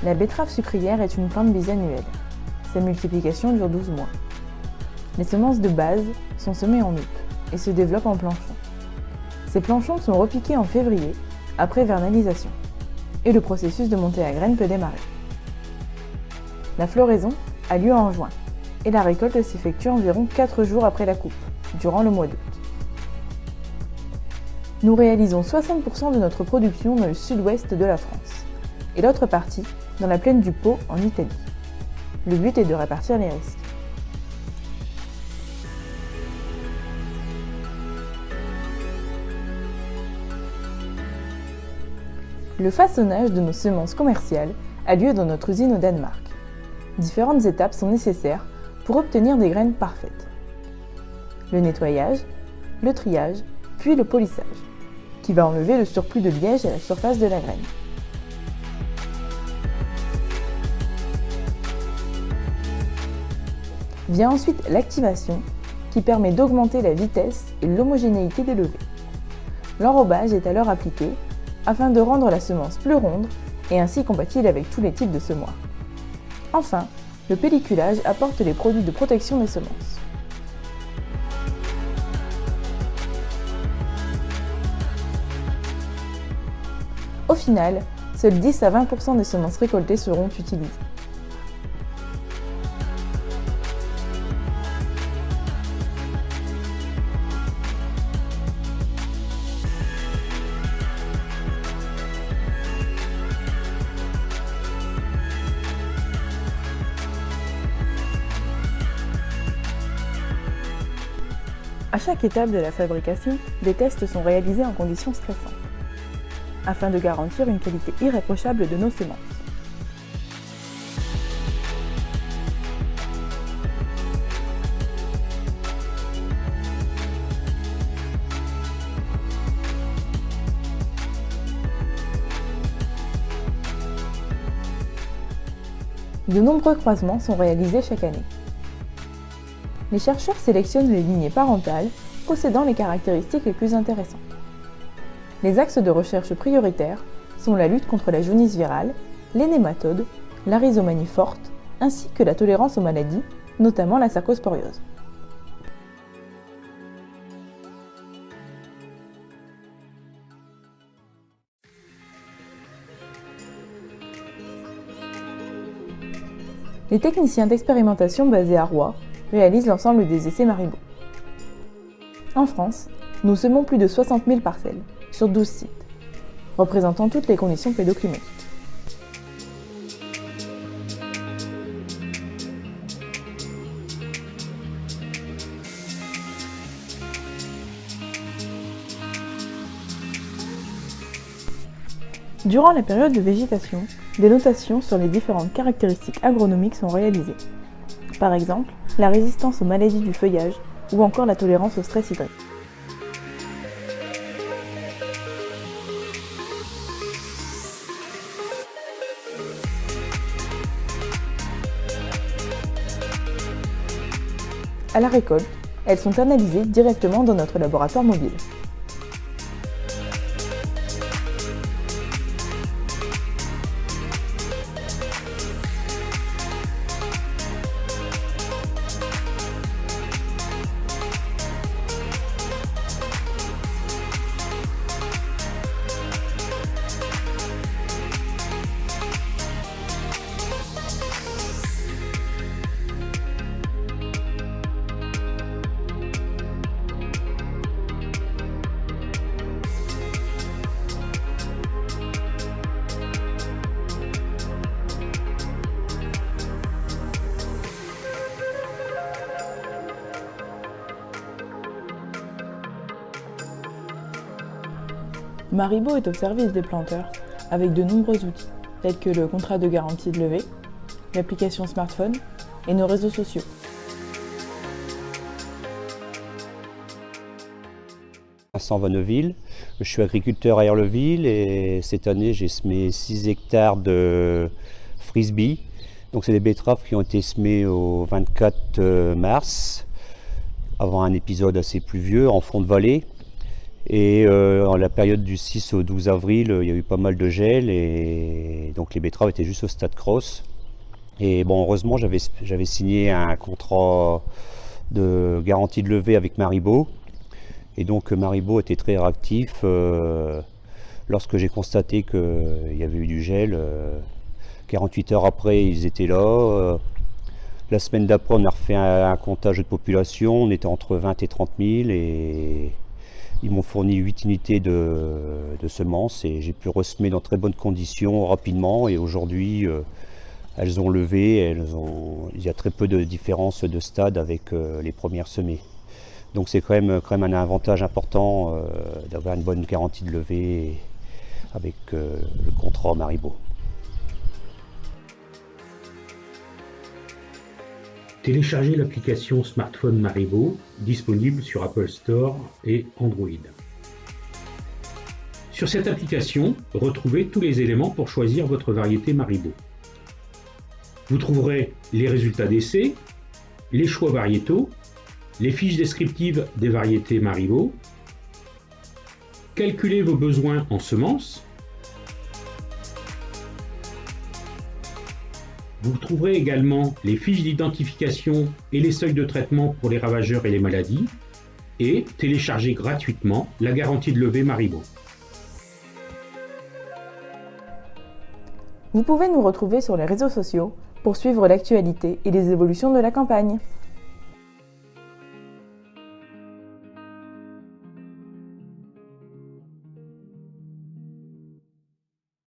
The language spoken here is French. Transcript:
La betterave sucrière est une plante bisannuelle. Sa multiplication dure 12 mois. Les semences de base sont semées en août et se développent en planchons. Ces planchons sont repiqués en février, après vernalisation, et le processus de montée à graines peut démarrer. La floraison a lieu en juin, et la récolte s'effectue environ 4 jours après la coupe, durant le mois d'août. Nous réalisons 60% de notre production dans le sud-ouest de la France, et l'autre partie dans la plaine du Pô en Italie. Le but est de répartir les risques. Le façonnage de nos semences commerciales a lieu dans notre usine au Danemark. Différentes étapes sont nécessaires pour obtenir des graines parfaites. Le nettoyage, le triage, puis le polissage, qui va enlever le surplus de liège à la surface de la graine. Vient ensuite l'activation, qui permet d'augmenter la vitesse et l'homogénéité des levées. L'enrobage est alors appliqué afin de rendre la semence plus ronde et ainsi compatible avec tous les types de semoirs. Enfin, le pelliculage apporte les produits de protection des semences. Au final, seuls 10 à 20% des semences récoltées seront utilisées. À chaque étape de la fabrication, des tests sont réalisés en conditions stressantes, afin de garantir une qualité irréprochable de nos semences. De nombreux croisements sont réalisés chaque année. Les chercheurs sélectionnent les lignées parentales possédant les caractéristiques les plus intéressantes. Les axes de recherche prioritaires sont la lutte contre la jaunisse virale, les nématodes, la rhizomanie forte, ainsi que la tolérance aux maladies, notamment la cercosporiose. Les techniciens d'expérimentation basés à Roye réalisent l'ensemble des essais Maribo. En France, nous semons plus de 60 000 parcelles, sur 12 sites, représentant toutes les conditions pédoclimatiques. Durant la période de végétation, des notations sur les différentes caractéristiques agronomiques sont réalisées. Par exemple, la résistance aux maladies du feuillage ou encore la tolérance au stress hydrique. À la récolte, elles sont analysées directement dans notre laboratoire mobile. Maribo est au service des planteurs avec de nombreux outils, tels que le contrat de garantie de levée, l'application smartphone et nos réseaux sociaux. Vincent Vanneville, je suis agriculteur à Erleville et cette année j'ai semé 6 hectares de frisbee. Donc c'est des betteraves qui ont été semées au 24 mars, avant un épisode assez pluvieux en fond de vallée. Et en la période du 6 au 12 avril, il y a eu pas mal de gel et donc les betteraves étaient juste au stade cross. Et bon, heureusement, j'avais signé un contrat de garantie de levée avec Maribaud. Et donc Maribaud était très réactif. Lorsque j'ai constaté qu'il y avait eu du gel, 48 heures après, ils étaient là. La semaine d'après, on a refait un comptage de population. On était entre 20 et 30 000 et ils m'ont fourni 8 unités de semences et j'ai pu ressemer dans très bonnes conditions rapidement. Et aujourd'hui, elles ont levé, il y a très peu de différence de stade avec les premières semées. Donc c'est quand même un avantage important d'avoir une bonne garantie de levée avec le contrat Maribaud. Téléchargez l'application smartphone Maribaud, disponible sur Apple Store et Android. Sur cette application, retrouvez tous les éléments pour choisir votre variété Maribaud. Vous trouverez les résultats d'essai, les choix variétaux, les fiches descriptives des variétés Maribaud, calculez vos besoins en semences. Vous trouverez également les fiches d'identification et les seuils de traitement pour les ravageurs et les maladies et téléchargez gratuitement la garantie de levée Maribaud. Vous pouvez nous retrouver sur les réseaux sociaux pour suivre l'actualité et les évolutions de la campagne.